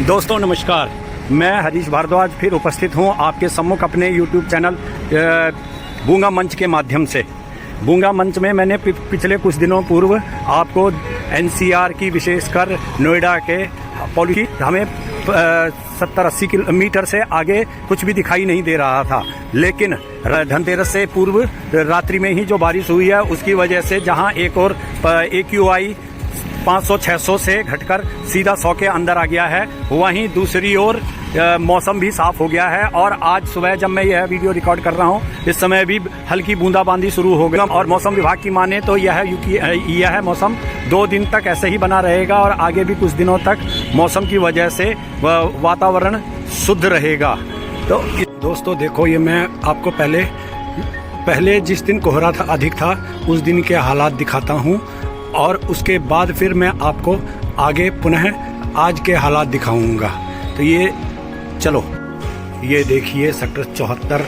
दोस्तों नमस्कार, मैं हरीश भारद्वाज फिर उपस्थित हूं आपके सम्मुख अपने YouTube चैनल बूंगा मंच के माध्यम से। बूंगा मंच में मैंने पिछले कुछ दिनों पूर्व आपको NCR की विशेषकर नोएडा के पॉलिसी हमें 70-80 किलोमीटर से आगे कुछ भी दिखाई नहीं दे रहा था, लेकिन धनतेरस से पूर्व रात्रि में ही जो बारिश हुई है उसकी वजह से जहां एक और AQI 500-600 से घटकर सीधा 100 के अंदर आ गया है, वहीं दूसरी ओर मौसम भी साफ हो गया है। और आज सुबह जब मैं यह वीडियो रिकॉर्ड कर रहा हूं, इस समय भी हल्की बूंदाबांदी शुरू हो गई और मौसम विभाग की माने तो यह मौसम 2 दिन तक ऐसे ही बना रहेगा और आगे भी कुछ दिनों तक मौसम की वजह से वातावरण शुद्ध रहेगा। तो दोस्तों देखो, ये मैं आपको पहले जिस दिन कोहरा था अधिक था उस दिन के हालात दिखाता हूँ और उसके बाद फिर मैं आपको आगे पुनः आज के हालात दिखाऊंगा। तो ये चलो, ये देखिए सेक्टर 74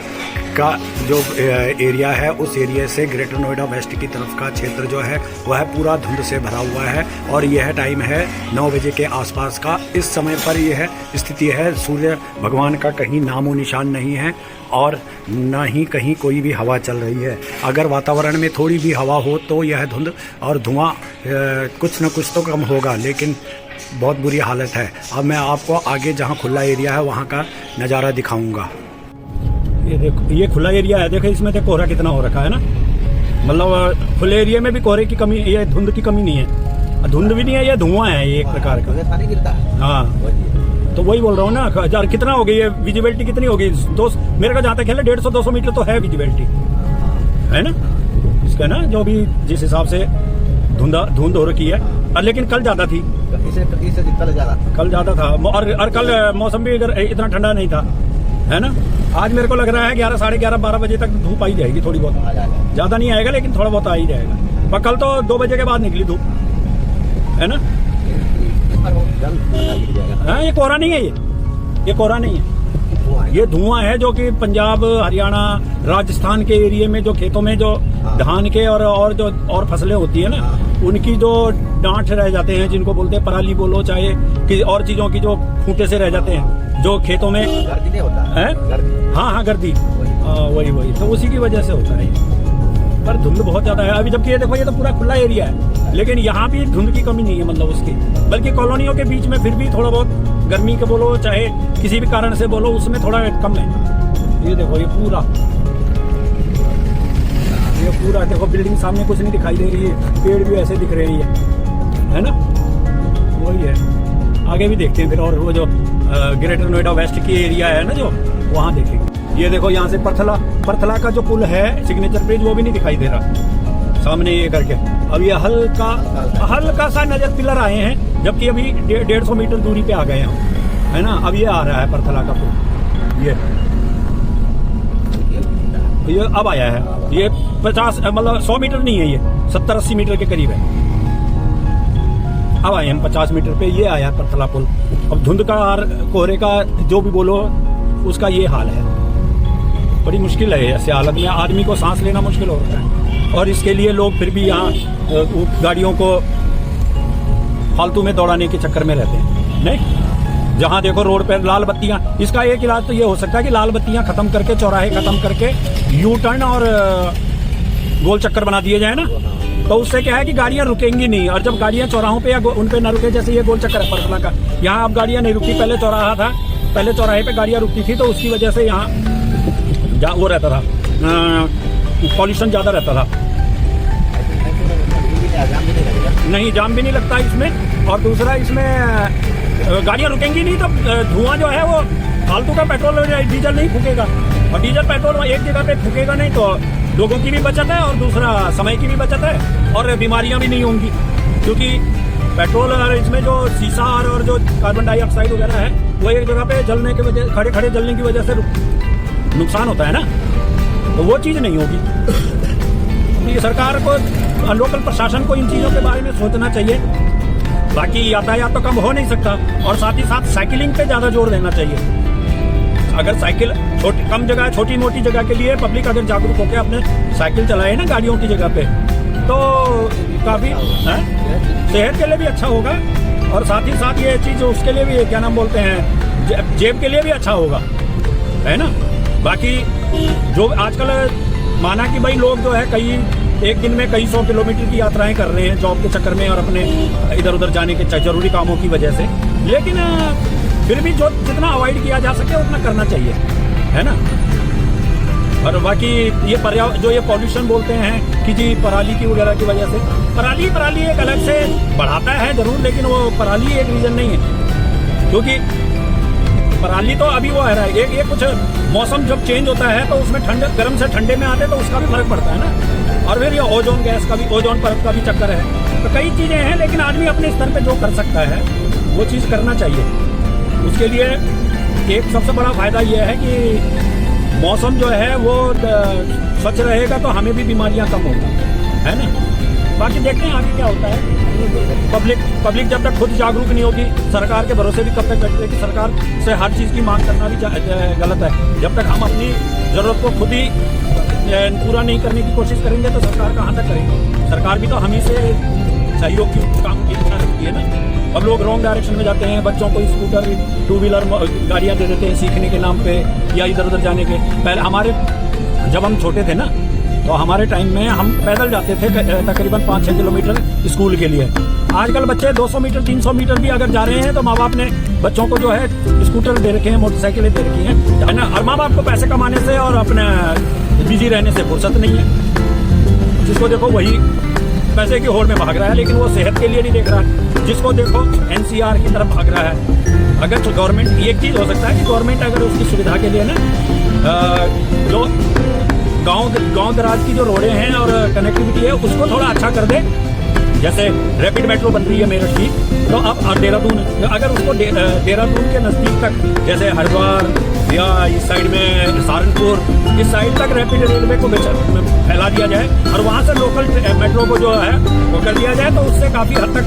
का जो एरिया है, उस एरिया से ग्रेटर नोएडा वेस्ट की तरफ का क्षेत्र जो है वह पूरा धुंध से भरा हुआ है और यह टाइम है 9 बजे के आसपास का। इस समय पर यह स्थिति है, सूर्य भगवान का कहीं नामो निशान नहीं है और न ही कहीं कोई भी हवा चल रही है। अगर वातावरण में थोड़ी भी हवा हो तो यह धुंध और धुआं कुछ न कुछ तो कम होगा, लेकिन बहुत बुरी हालत है। अब मैं आपको आगे जहाँ खुला एरिया है वहाँ का नज़ारा दिखाऊंगा। ये देखो, ये खुला एरिया है, देखो इसमें देखो कोहरा कितना हो रखा है ना। मतलब खुले एरिया में भी कोहरे की कमी, ये धुंध की कमी नहीं है, धुंध भी नहीं है, ये धुआं है ये एक प्रकार का। हाँ, तो वही बोल रहा हूँ ना यार, कितना हो गई ये विजिबिलिटी, कितनी हो गई दोस्त? मेरे को जहाँ तक है 150-200 मीटर तो है विजिबिलिटी, है ना इसका ना, जो भी जिस हिसाब से धुंध हो रखी है। लेकिन कल ज्यादा थी, कल ज्यादा था और कल मौसम भी इतना ठंडा नहीं था, है ना। आज मेरे को लग रहा है 11, साढ़े 11, 12 बजे तक धूप आई जाएगी, थोड़ी बहुत, ज्यादा नहीं आएगा लेकिन थोड़ा बहुत आ ही जाएगा। पर कल तो 2 बजे के बाद निकली धूप, है ना। हाँ, ये कोहरा नहीं है, ये कोहरा नहीं है, ये धुआं है जो कि पंजाब, हरियाणा, राजस्थान के एरिया में जो खेतों में जो धान के और फसलें होती है ना, उनकी जो डांठ रह जाते हैं, जिनको बोलते हैं पराली बोलो, चाहे किसी और चीजों की जो खूंटे से रह जाते हैं जो खेतों में गर्दी नहीं होता है। हाँ, गर्दी, वही तो उसी की वजह से होता है। पर धुंध बहुत ज्यादा है अभी, जबकि ये देखो ये तो पूरा खुला एरिया है, लेकिन यहाँ भी धुंध की कमी नहीं है, मतलब उसकी, बल्कि कॉलोनियों के बीच में फिर भी थोड़ा बहुत गर्मी के बोलो चाहे किसी भी कारण से बोलो, उसमें थोड़ा कम है। ये देखो, ये पूरा देखो, बिल्डिंग सामने कुछ नहीं दिखाई दे रही है, पेड़ भी ऐसे दिख रहे हैं, है ना। वही है, आगे भी देखते हैं फिर। और वो जो ग्रेटर नोएडा वेस्ट की एरिया है ना, जो वहाँ देखेंगे। ये देखो, यहाँ से परथला का जो पुल है, सिग्नेचर ब्रिज, वो भी नहीं दिखाई दे रहा सामने ये करके। अब ये हल्का सा नजर पिलर आए हैं, जबकि अभी 150 मीटर दूरी पे आ गए हैं, है ना। अब ये आ रहा है परथला का पुल, ये अब आया है। ये 50 मतलब 100 मीटर नहीं है, ये 70-80 मीटर के करीब है। अब आए हम 50 मीटर पे, ये आया परथला पुल। अब धुंध का और कोहरे का जो भी बोलो, उसका ये हाल है। बड़ी मुश्किल है ऐसे हालत में, आदमी को सांस लेना मुश्किल हो रहा है। और इसके लिए लोग फिर भी यहाँ गाड़ियों को फालतू में दौड़ाने के चक्कर में रहते हैं। नहीं, जहाँ देखो रोड पर लाल बत्तियां, इसका एक इलाज तो ये हो सकता है कि लाल बत्तियां खत्म करके, चौराहे खत्म करके यू टर्न और गोल चक्कर बना दिए जाए ना, तो उससे क्या है कि गाड़ियां रुकेंगी नहीं। और जब गाड़ियां चौराहों पे या उन पे न रुके, जैसे ये गोल चक्कर है परथला का, यहाँ अब गाड़ियां नहीं रुकी, पहले चौराहा था, पहले चौराहे पे गाड़ियां रुकती थी, तो उसकी वजह से यहाँ वो रहता था, पॉल्यूशन ज्यादा रहता था। नहीं, जाम भी नहीं लगता इसमें, और दूसरा इसमें गाड़ियां रुकेंगी नहीं तो धुआं जो है वो फालतू का पेट्रोल डीजल नहीं फूकेगा, और डीजल पेट्रोल एक जगह पे फूकेगा नहीं तो लोगों की भी बचत है और दूसरा समय की भी बचत है और बीमारियां भी नहीं होंगी। क्योंकि पेट्रोल और इसमें जो सीसा और जो कार्बन डाइऑक्साइड वगैरह है, वो एक जगह पे जलने की वजह, खड़े जलने की वजह से नुकसान होता है ना, तो वो चीज नहीं होगी। ये सरकार को, लोकल प्रशासन को इन चीजों के बारे में सोचना चाहिए। बाकी यातायात तो कम हो नहीं सकता, और साथ ही साथ साइकिलिंग पे ज्यादा जोर देना चाहिए। अगर साइकिल कम जगह, छोटी मोटी जगह के लिए पब्लिक अगर जागरूक होकर अपने साइकिल चलाए ना गाड़ियों की जगह पे, तो काफी सेहत के लिए भी अच्छा होगा और साथ ही साथ ये चीज उसके लिए भी क्या नाम बोलते हैं, जेब के लिए भी अच्छा होगा, है ना। बाकी जो आजकल माना कि भाई लोग जो है कई एक दिन में कई 100 किलोमीटर की यात्राएं कर रहे हैं जॉब के चक्कर में और अपने इधर उधर जाने के जरूरी कामों की वजह से, लेकिन फिर भी जो जितना अवॉइड किया जा सके उतना करना चाहिए, है ना। और बाकी ये जो ये पॉल्यूशन बोलते हैं कि जी पराली की वगैरह की वजह से, पराली एक अलग से बढ़ाता है जरूर, लेकिन वो पराली एक रीजन नहीं है, क्योंकि पराली तो अभी वो है ये कुछ मौसम जब चेंज होता है तो उसमें ठंडे गर्म से ठंडे में आते तो उसका भी फर्क पड़ता है ना। और फिर ये ओजोन गैस का भी, ओजोन परत का भी चक्कर है। तो कई चीजें हैं, लेकिन आदमी अपने स्तर पे जो कर सकता है वो चीज करना चाहिए। उसके लिए एक सबसे बड़ा फायदा ये है कि मौसम जो है वो स्वच्छ रहेगा तो हमें भी बीमारियां कम होगी, है ना। बाकी देखते हैं आगे क्या होता है। पब्लिक जब तक खुद जागरूक नहीं होगी, सरकार के भरोसे भी कब तक करते हैं कि सरकार से हर चीज की मांग करना भी गलत है। जब तक हम अपनी जरूरत को खुद ही पूरा नहीं करने की कोशिश करेंगे तो सरकार कहाँ तक करेंगे। सरकार भी तो हम ही से सहयोग की काम की इतना रखती है ना। अब लोग रॉन्ग डायरेक्शन में जाते हैं, बच्चों को स्कूटर 2 व्हीलर गाड़ियां दे देते हैं सीखने के नाम पे या इधर उधर जाने के। पहले जब हम छोटे थे ना तो हमारे टाइम में हम पैदल जाते थे तकरीबन 5-6 किलोमीटर स्कूल के लिए। आजकल बच्चे 200 मीटर 300 मीटर भी अगर जा रहे हैं तो माँ बाप ने बच्चों को जो है स्कूटर दे रखे हैं, मोटरसाइकिलें दे रखी हैं, है ना। और माँ बाप को पैसे कमाने से और अपने बिजी रहने से फुर्सत नहीं है। जिसको देखो वही पैसे की होड़ में भाग रहा है, लेकिन वो सेहत के लिए नहीं देख रहा है। जिसको देखो NCR की तरफ भाग रहा है। अगर तो गवर्नमेंट एक चीज हो सकता है कि गवर्नमेंट अगर उसकी सुविधा के लिए ना जो गांव दराज की जो रोडें हैं और कनेक्टिविटी है उसको थोड़ा अच्छा कर दे। जैसे रैपिड मेट्रो बन रही है मेरठ की, तो अब देहरादून अगर उसको देहरादून के नजदीक तक, जैसे हरिद्वार या इस साइड में सहारनपुर, इस साइड तक रैपिड रेलवे को फैला दिया जाए और वहां से लोकल मेट्रो को जो है वो कर दिया जाए, तो उससे काफी हद तक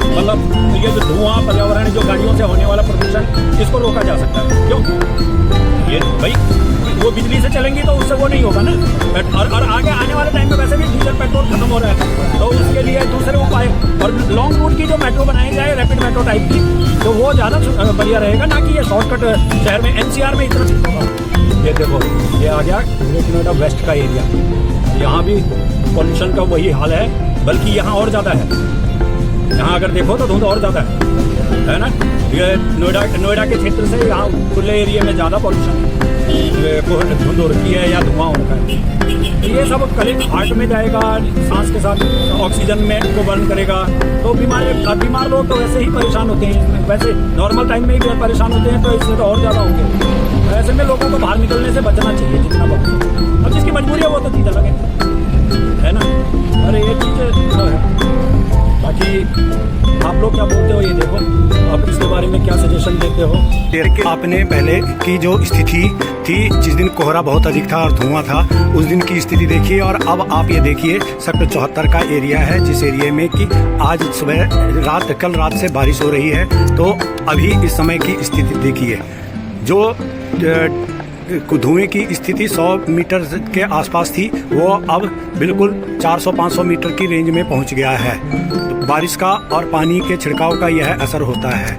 मतलब ये जो धुआं, पर्यावरण, जो गाड़ियों से होने वाला प्रदूषण, इसको रोका जा सकता है। क्यों? ये भाई वो बिजली से चलेंगी तो उससे वो नहीं होगा ना। और आगे आने वाले टाइम में वैसे भी डीजल पेट्रोल खत्म हो रहा है, तो उसके लिए दूसरे उपाय और लॉन्ग रूट की जो मेट्रो बनाई जाए रैपिड मेट्रो टाइप की, तो वो ज़्यादा बढ़िया रहेगा, ना कि ये शॉर्टकट शहर में NCR में इतना ठीक होगा। ये देखो ये आ गया ग्रेटर नोएडा वेस्ट का एरिया, यहाँ भी पॉल्यूशन का वही हाल है, बल्कि यहाँ और ज़्यादा है। यहाँ अगर देखो तो धुंध और ज़्यादा है ना। ये नोएडा के क्षेत्र से यहाँ खुले एरिया में ज़्यादा पॉल्यूशन धुंध हो रखी है या धुआं हो रखा है। ये सब कल हार्ट में जाएगा, सांस के साथ ऑक्सीजन में को बर्न करेगा, तो बीमार लोग तो वैसे ही परेशान होते हैं, वैसे नॉर्मल टाइम में ही परेशान होते हैं, तो इससे तो और ज़्यादा होंगे। ऐसे में लोगों को बाहर निकलने से बचना चाहिए जितना बहुत। अब जिसकी मजबूरी है वो तो चीज़ अलग है ना। अरे ये चीज़ तो है। बाकी आप लोग क्या बोलते हो ये देखो, आप इसके बारे में क्या सजेशन देते हो? आपने पहले की जो स्थिति थी, जिस दिन कोहरा बहुत अधिक था और धुआं था, उस दिन की स्थिति देखिए, और अब आप ये देखिए सेक्टर 74 का एरिया है, जिस एरिया में कि आज सुबह कल रात से बारिश हो रही है, तो अभी इस समय की स्थिति देखिए। जो धुएं की स्थिति 100 मीटर के आसपास थी, वो अब बिल्कुल 400-500 मीटर की रेंज में पहुंच गया है। बारिश का और पानी के छिड़काव का यह असर होता है।